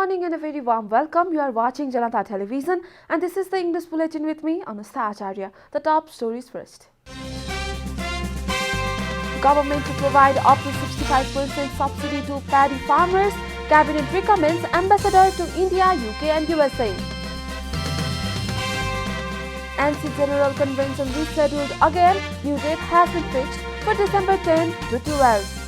morning and a very warm welcome. You are watching JanataTelevision and this is the English Bulletin with me, Anustha Acharya. The top stories first. Government to provide up to 65% subsidy to paddy farmers. Cabinet recommends ambassador to India, UK and USA. NC General Convention rescheduled again. New date has been fixed for December 10 to 12.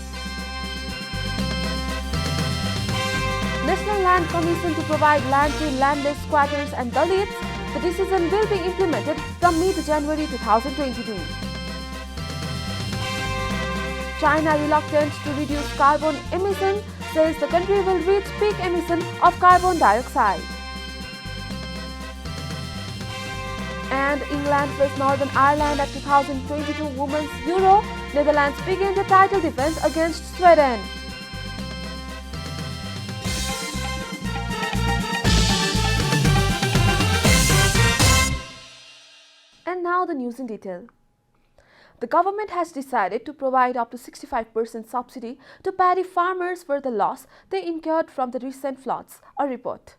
National Land Commission to provide land to landless squatters and Dalits. The decision will be implemented from mid-January 2022. China reluctant to reduce carbon emission, says the country will reach peak emission of carbon dioxide. And England vs Northern Ireland at 2022 Women's Euro. Netherlands begin the title defense against Sweden. And now the news in detail. The government has decided to provide up to 65% subsidy to paddy farmers for the loss they incurred from the recent floods. A report.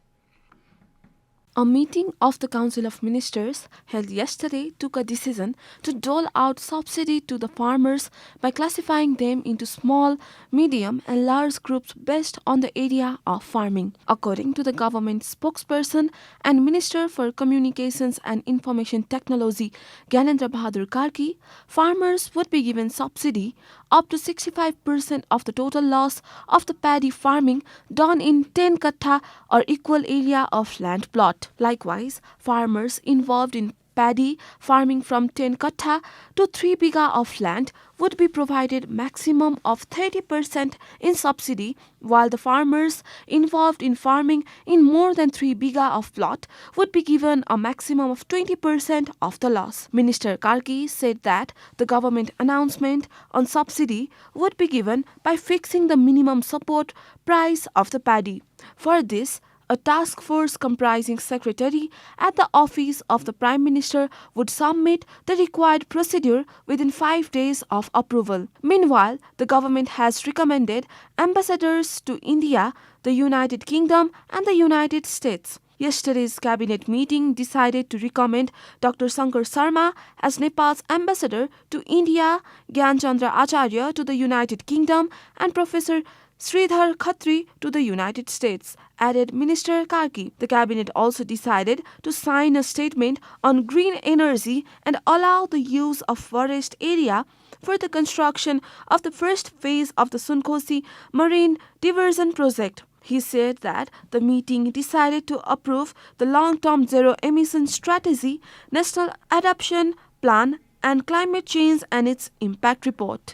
A meeting of the Council of Ministers held yesterday took a decision to dole out subsidy to the farmers by classifying them into small, medium and large groups based on the area of farming. According to the government spokesperson and Minister for Communications and Information Technology, Kartik, farmers would be given subsidy up to 65% of the total loss of the paddy farming done in 10 kattha or equal area of land plot. Likewise, farmers involved in paddy farming from 10 kattha to 3 biga of land would be provided maximum of 30% in subsidy, while the farmers involved in farming in more than 3 biga of plot would be given a maximum of 20% of the loss. Minister Kartik said that the government announcement on subsidy would be given by fixing the minimum support price of the paddy. For this, a task force comprising secretary at the office of the Prime Minister would submit the required procedure within 5 days of approval. Meanwhile, the government has recommended ambassadors to India, the United Kingdom and the United States. Yesterday's cabinet meeting decided to recommend Dr. Shankar Sharma as Nepal's ambassador to India, Gyan Chandra Acharya to the United Kingdom and Professor Sridhar Khatri to the United States, added Minister Kartik. The cabinet also decided to sign a statement on green energy and allow the use of forest area for the construction of the first phase of the Sunkosi Marine Diversion Project. He said that the meeting decided to approve the long-term zero-emission strategy, national adoption plan and climate change and its impact report.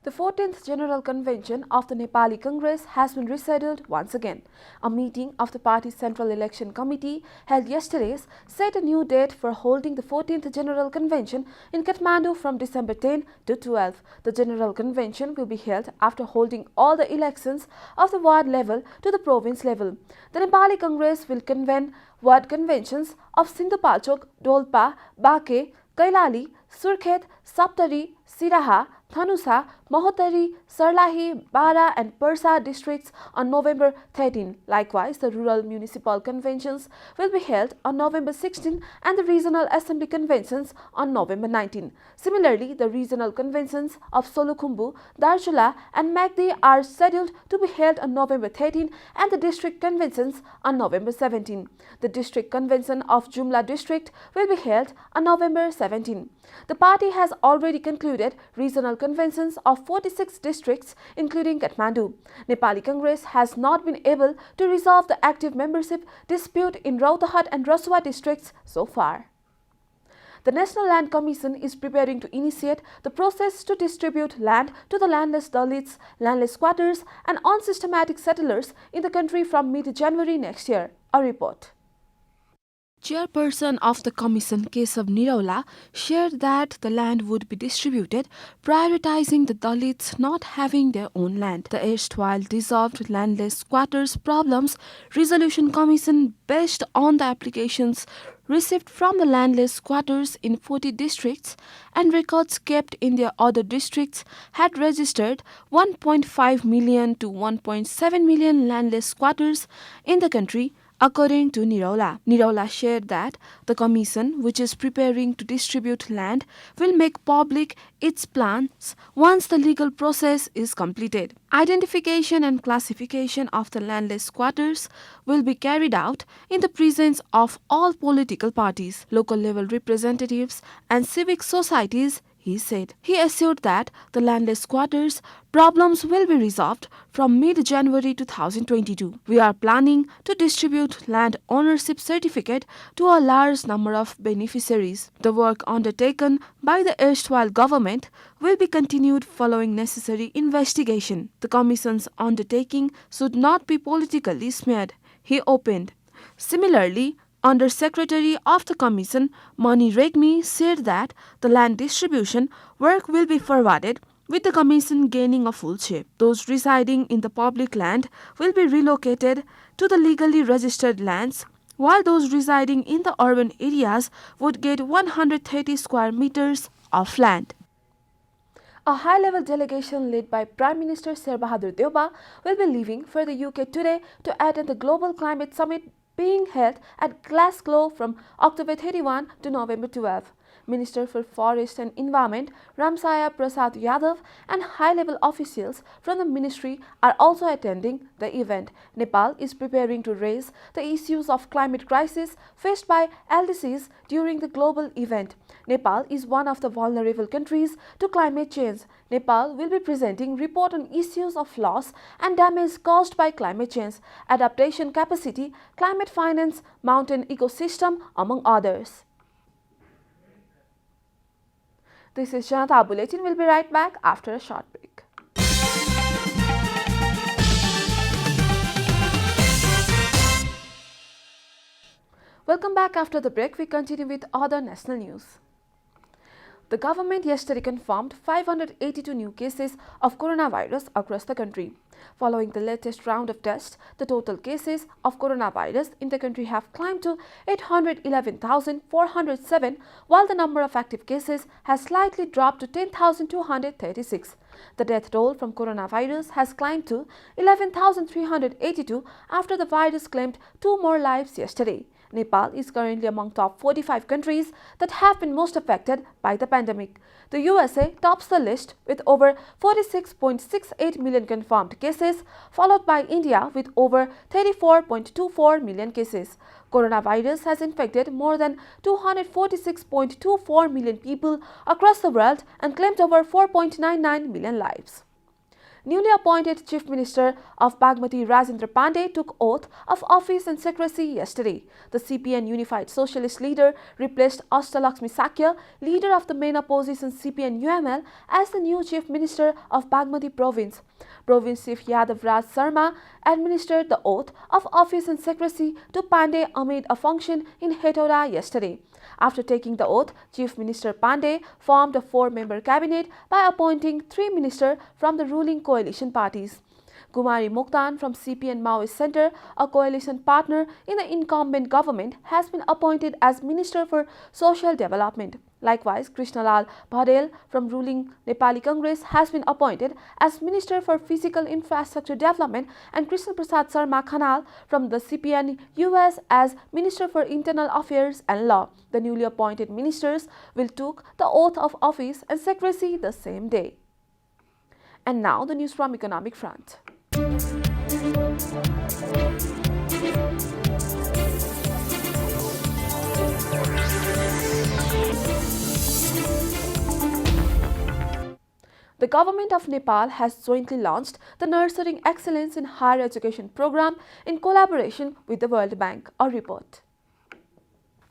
The 14th General Convention of the Nepali Congress has been rescheduled once again. A meeting of the party's Central Election Committee held yesterday set a new date for holding the 14th General Convention in Kathmandu from December 10 to 12. The General Convention will be held after holding all the elections of the ward level to the province level. The Nepali Congress will convene ward conventions of Sindhupalchok, Dolpa, Bake, Kailali, Surkhet, Saptari, Siraha, Thanusa, Mahotari, Sarlahi, Bara and Persa districts on November 13. Likewise, the rural municipal conventions will be held on November 16 and the regional assembly conventions on November 19. Similarly, the regional conventions of Solukhumbu, Darchula and Magdi are scheduled to be held on November 13 and the district conventions on November 17. The district convention of Jumla district will be held on November 17. The party has already concluded regional conventions of 46 districts including Kathmandu. Nepali Congress has not been able to resolve the active membership dispute in Rautarhat and Rasua districts so far. The National Land Commission is preparing to initiate the process to distribute land to the landless Dalits, landless squatters and unsystematic settlers in the country from mid-January next year. A report. Chairperson of the Commission, Kesav Niraula, shared that the land would be distributed, prioritizing the Dalits not having their own land. The erstwhile dissolved Landless Squatters Problems Resolution Commission, based on the applications received from the landless squatters in 40 districts and records kept in their other districts had registered 1.5 million to 1.7 million landless squatters in the country. According to Nirola shared that the commission, which is preparing to distribute land, will make public its plans once the legal process is completed. Identification and classification of the landless squatters will be carried out in the presence of all political parties, local level representatives, and civic societies, he said. He assured that the landless squatters' problems will be resolved from mid-January 2022. We are planning to distribute land ownership certificate to a large number of beneficiaries. The work undertaken by the erstwhile government will be continued following necessary investigation. The Commission's undertaking should not be politically smeared, he opened. Similarly, Under Secretary of the Commission, Mani Regmi said that the land distribution work will be forwarded with the Commission gaining a full shape. Those residing in the public land will be relocated to the legally registered lands, while those residing in the urban areas would get 130 square meters of land. A high-level delegation led by Prime Minister Sher Bahadur Deuba will be leaving for the UK today to attend the Global Climate Summit being held at Glasgow from October 31 to November 12. Minister for Forest and Environment Ramsaya Prasad Yadav and high-level officials from the ministry are also attending the event. Nepal is preparing to raise the issues of climate crisis faced by LDCs during the global event. Nepal is one of the vulnerable countries to climate change. Nepal will be presenting report on issues of loss and damage caused by climate change, adaptation capacity, climate finance, mountain ecosystem, among others. This is Janata Bulletin. We'll be right back after a short break. Welcome back after the break. We continue with other national news. The government yesterday confirmed 582 new cases of coronavirus across the country. Following the latest round of tests, the total cases of coronavirus in the country have climbed to 811,407, while the number of active cases has slightly dropped to 10,236. The death toll from coronavirus has climbed to 11,382 after the virus claimed 2 more lives yesterday. Nepal is currently among top 45 countries that have been most affected by the pandemic. The USA tops the list with over 46.68 million confirmed cases, followed by India with over 34.24 million cases. Coronavirus has infected more than 246.24 million people across the world and claimed over 4.99 million lives. Newly appointed Chief Minister of Bagmati Rajendra Pandey took oath of office and secrecy yesterday. The CPN Unified Socialist leader replaced Astalakshmi Sakya, leader of the main opposition CPN UML, as the new Chief Minister of Bagmati Province. Province Chief Yadav Raj Sharma administered the oath of office and secrecy to Pandey amid a function in Hetauda yesterday. After taking the oath, Chief Minister Pandey formed a 4-member cabinet by appointing 3 ministers from the ruling coalition parties. Kumari Mokhtan from CPN Maoist Center, a coalition partner in the incumbent government, has been appointed as Minister for Social Development. Likewise, Krishnalal Badel from ruling Nepali Congress has been appointed as Minister for Physical Infrastructure Development and Krishna Prasad Sharma Khanal from the CPN US as Minister for Internal Affairs and Law. The newly appointed ministers will take the oath of office and secrecy the same day. And now the news from economic front. The government of Nepal has jointly launched the Nurturing Excellence in Higher Education program in collaboration with the World Bank. A report.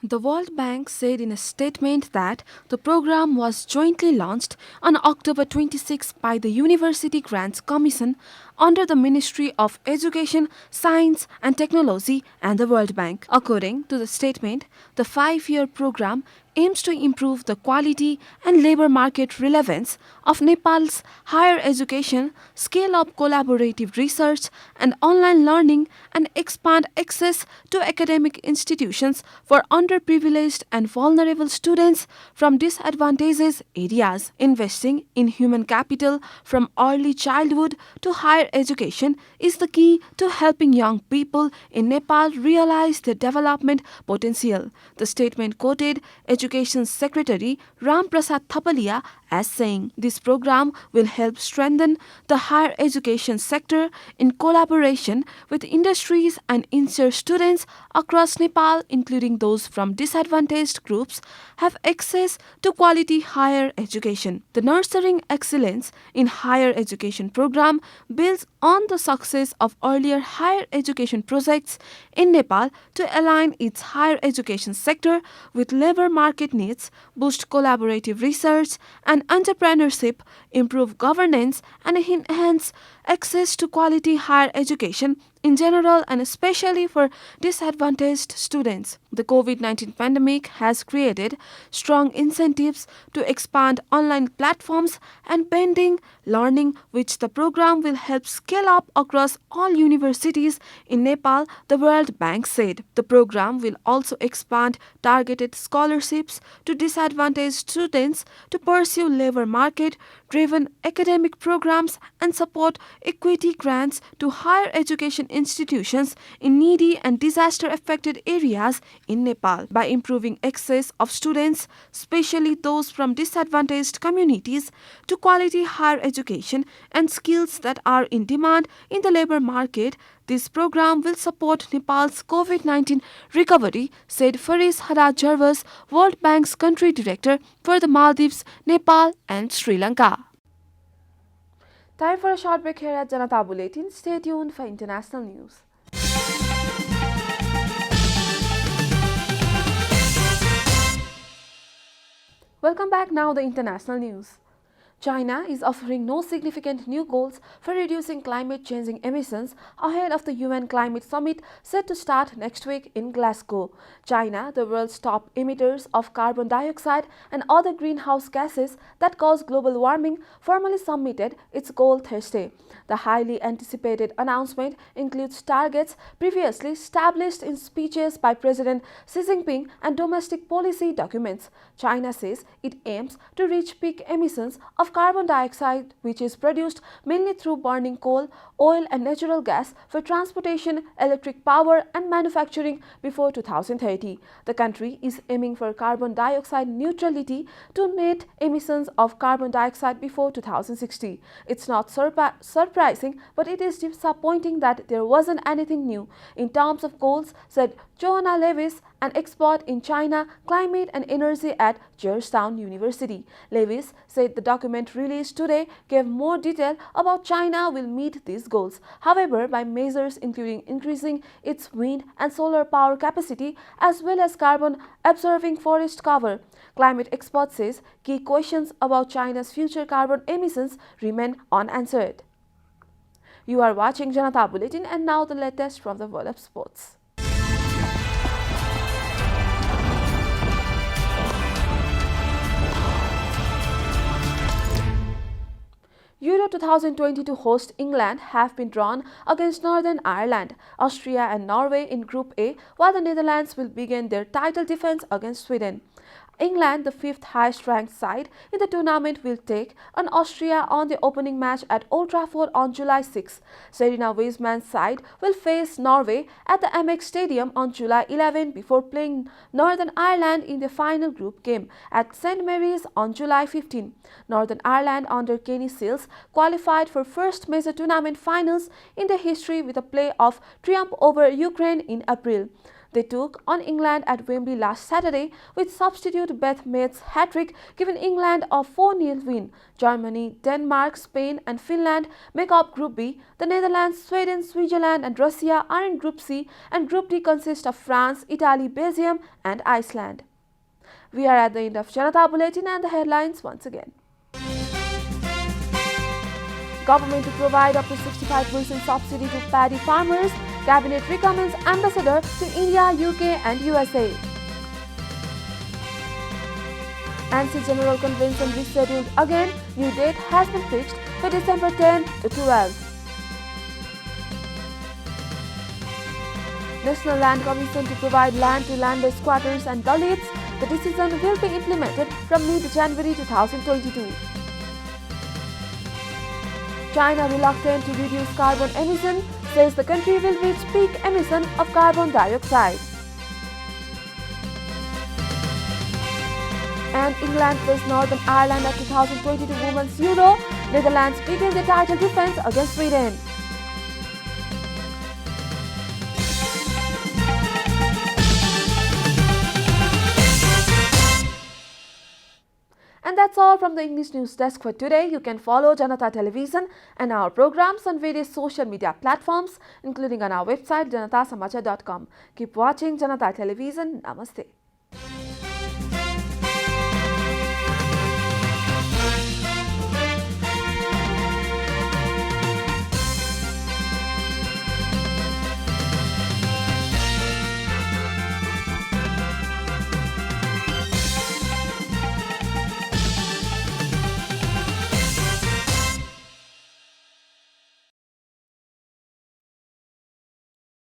The World Bank said in a statement that the program was jointly launched on October 26 by the University Grants Commission under the Ministry of Education, Science and Technology and the World Bank. According to the statement, the 5-year program aims to improve the quality and labor market relevance of Nepal's higher education, scale up collaborative research and online learning, and expand access to academic institutions for underprivileged and vulnerable students from disadvantaged areas. Investing in human capital from early childhood to higher education is the key to helping young people in Nepal realize their development potential. The statement quoted Education Secretary Ram Prasad Thapalia as saying this program will help strengthen the higher education sector in collaboration with industries and ensure students across Nepal, including those from disadvantaged groups, have access to quality higher education. The Nurturing Excellence in Higher Education program builds on the success of earlier higher education projects in Nepal to align its higher education sector with labor market needs, boost collaborative research and entrepreneurship, improve governance, and enhance access to quality higher education in general and especially for disadvantaged students. The COVID-19 pandemic has created strong incentives to expand online platforms and bending learning, which the program will help scale up across all universities in Nepal, the World Bank said. The program will also expand targeted scholarships to disadvantaged students to pursue labor market driven academic programs and support equity grants to higher education institutions in needy and disaster affected areas in Nepal. By improving access of students, especially those from disadvantaged communities, to quality higher education and skills that are in demand in the labor market, this program will support Nepal's COVID-19 recovery, said Faris Haraj Jarvis, World Bank's country director for the Maldives, Nepal and Sri Lanka. Time for a short break here at Janata Bulletin. Stay tuned for international news. Welcome back. Now the international news. China is offering no significant new goals for reducing climate-changing emissions ahead of the UN Climate Summit set to start next week in Glasgow. China, the world's top emitters of carbon dioxide and other greenhouse gases that cause global warming, formally submitted its goal Thursday. The highly anticipated announcement includes targets previously established in speeches by President Xi Jinping and domestic policy documents. China says it aims to reach peak emissions of carbon dioxide, which is produced mainly through burning coal, oil and natural gas for transportation, electric power and manufacturing before 2030. The country is aiming for carbon dioxide neutrality to net emissions of carbon dioxide before 2060. It's not surprising, but it is disappointing that there wasn't anything new in terms of goals, said Joanna Lewis, an expert in China, climate and energy at Georgetown University. Lewis said the document released today gave more detail about China will meet these goals. However, by measures including increasing its wind and solar power capacity as well as carbon absorbing forest cover. Climate experts says key questions about China's future carbon emissions remain unanswered. You are watching Janata Bulletin, and now the latest from the world of sports. Euro 2022 host England have been drawn against Northern Ireland, Austria and Norway in Group A, while the Netherlands will begin their title defence against Sweden. England, the fifth highest ranked side in the tournament, will take on Austria on the opening match at Old Trafford on July 6. Serena Wiesmann's side will face Norway at the Amex Stadium on July 11 before playing Northern Ireland in the final group game at St Mary's on July 15. Northern Ireland under Kenny Seals qualified for first major tournament finals in their history with a playoff triumph over Ukraine in April. They took on England at Wembley last Saturday with substitute Beth Mead's hat-trick giving England a 4-0 win. Germany, Denmark, Spain and Finland make up Group B. The Netherlands, Sweden, Switzerland and Russia are in Group C, and Group D consists of France, Italy, Belgium and Iceland. We are at the end of Janata Bulletin, and the headlines once again. Government to provide up to 65% subsidy to paddy farmers. Cabinet recommends ambassador to India, UK and USA. ANC General Convention rescheduled again. New date has been fixed for December 10 to 12. National Land Commission to provide land to landless squatters and Dalits. The decision will be implemented from mid-January 2022. China reluctant to reduce carbon emission, says the country will reach peak emission of carbon dioxide. And England faced Northern Ireland at 2022 Women's Euro. Netherlands begin their title defense against Sweden. And that's all from the English News Desk for today. You can follow Janata Television and our programs on various social media platforms, including on our website janatasamachar.com. Keep watching Janata Television. Namaste.